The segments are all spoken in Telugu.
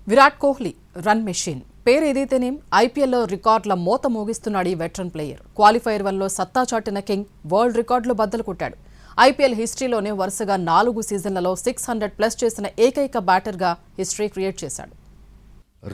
విరాట్ కోహ్లీ రన్ మెషిన్ పేరేదైతేనేం ఐపీఎల్లో రికార్డుల మోత మోగిస్తున్నాడు ఈ వెటరన్ ప్లేయర్. క్వాలిఫైయర్ 1లో సత్తా చాటిన కింగ్ వరల్డ్ రికార్డులు బద్దలు కొట్టాడు. ఐపీఎల్ హిస్టరీలోనే వరుసగా 4 సీజన్లలో 600+ చేసిన ఏకైక బ్యాటర్గా హిస్టరీ క్రియేట్ చేశాడు.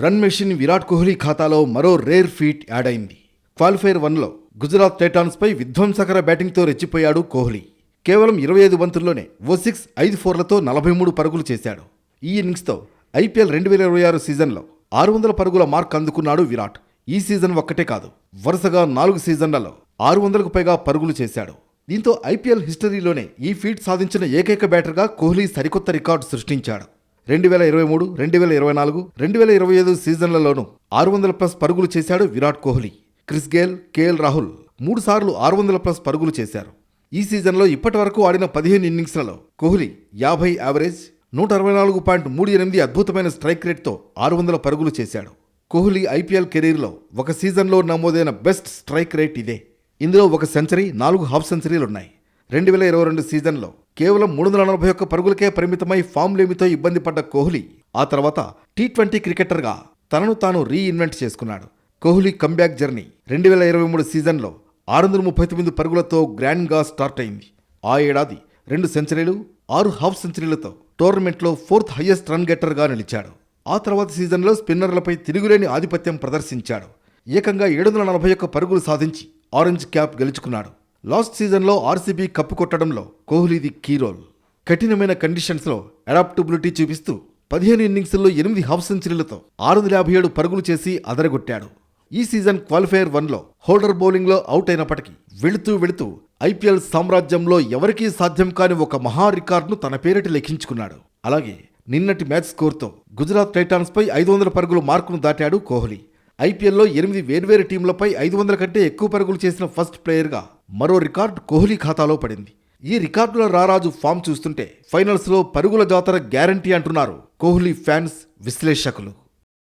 రన్ మెషిన్ విరాట్ కోహ్లీ ఖాతాలో మరో రేర్ ఫీట్ యాడ్ అయింది. క్వాలిఫైయర్ 1లో గుజరాత్ టైటాన్స్పై విధ్వంసకర బ్యాటింగ్తో రెచ్చిపోయాడు కోహ్లీ. కేవలం 25 బంతుల్లోనే ఓ 5 4లతో 43 పరుగులు చేశాడు. ఈ ఇన్నింగ్స్తో ఐపీఎల్ 2026 సీజన్లో 600 పరుగుల మార్క్ అందుకున్నాడు విరాట్. ఈ సీజన్ ఒక్కటే కాదు, వరుసగా 4 సీజన్లలో 600కు పైగా పరుగులు చేశాడు. దీంతో ఐపీఎల్ హిస్టరీలోనే ఈ ఫీట్ సాధించిన ఏకైక బ్యాటర్గా కోహ్లీ సరికొత్త రికార్డు సృష్టించాడు. 2023, 2024, 2025 సీజన్లలోనూ 600+ పరుగులు చేశాడు Virat Kohli. Chris Gayle, KL Rahul 3 సార్లు 600+ పరుగులు చేశారు. ఈ సీజన్లో ఇప్పటి వరకు ఆడిన 15 ఇన్నింగ్స్లలో కోహ్లీ 50 యావరేజ్, 164.38 అద్భుతమైన స్ట్రైక్ రేట్తో 600 పరుగులు చేశాడు. కోహ్లీ ఐపీఎల్ కెరీర్లో ఒక సీజన్లో నమోదైన బెస్ట్ స్ట్రైక్ రేట్ ఇదే. ఇందులో 1 సెంచరీ, 4 హాఫ్ సెంచరీలున్నాయి. 2022 సీజన్లో కేవలం 341 పరుగులకే పరిమితమై ఫామ్ లేమితో ఇబ్బంది పడ్డ కోహ్లీ ఆ తర్వాత T20 క్రికెటర్గా తనను తాను రీఇన్వెంట్ చేసుకున్నాడు. కోహ్లీ కంబ్యాక్ జర్నీ 2023 సీజన్లో 639 పరుగులతో గ్రాండ్గా స్టార్ట్ అయింది. ఆ ఏడాది 2 సెంచరీలు, 6 హాఫ్ సెంచరీలతో టోర్నమెంట్లో 4th హైయెస్ట్ రన్ గెట్టర్గా నిలిచాడు. ఆ తర్వాత సీజన్లో స్పిన్నర్లపై తిరుగులేని ఆధిపత్యం ప్రదర్శించాడు. ఏకంగా 741 పరుగులు సాధించి ఆరెంజ్ క్యాప్ గెలుచుకున్నాడు. లాస్ట్ సీజన్లో ఆర్సీబీ కప్పు కొట్టడంలో కోహ్లీది కీ రోల్. కఠినమైన కండిషన్స్లో అడాప్టబిలిటీ చూపిస్తూ 15 ఇన్నింగ్స్ల్లో 8 హాఫ్ సెంచరీలతో 657 పరుగులు చేసి అదరగొట్టాడు. ఈ సీజన్ క్వాలిఫైయర్ 1లో హోల్డర్ బౌలింగ్లో అవుట్ అయినప్పటికీ వెళుతూ ఐపీఎల్ సామ్రాజ్యంలో ఎవరికీ సాధ్యం కాని ఒక మహా రికార్డును తన పేరిట లెక్కించుకున్నాడు. అలాగే నిన్నటి మ్యాచ్ స్కోర్తో గుజరాత్ టైటాన్స్పై 500 పరుగుల మార్కును దాటాడు కోహ్లీ. ఐపీఎల్లో 8 వేర్వేరు టీంలపై 500 కంటే ఎక్కువ పరుగులు చేసిన ఫస్ట్ ప్లేయర్గా మరో రికార్డు కోహ్లీ ఖాతాలో పడింది. ఈ రికార్డుల రారాజు ఫామ్ చూస్తుంటే ఫైనల్స్లో పరుగుల జాతర గ్యారంటీ అంటున్నారు కోహ్లీ ఫ్యాన్స్, విశ్లేషకులు.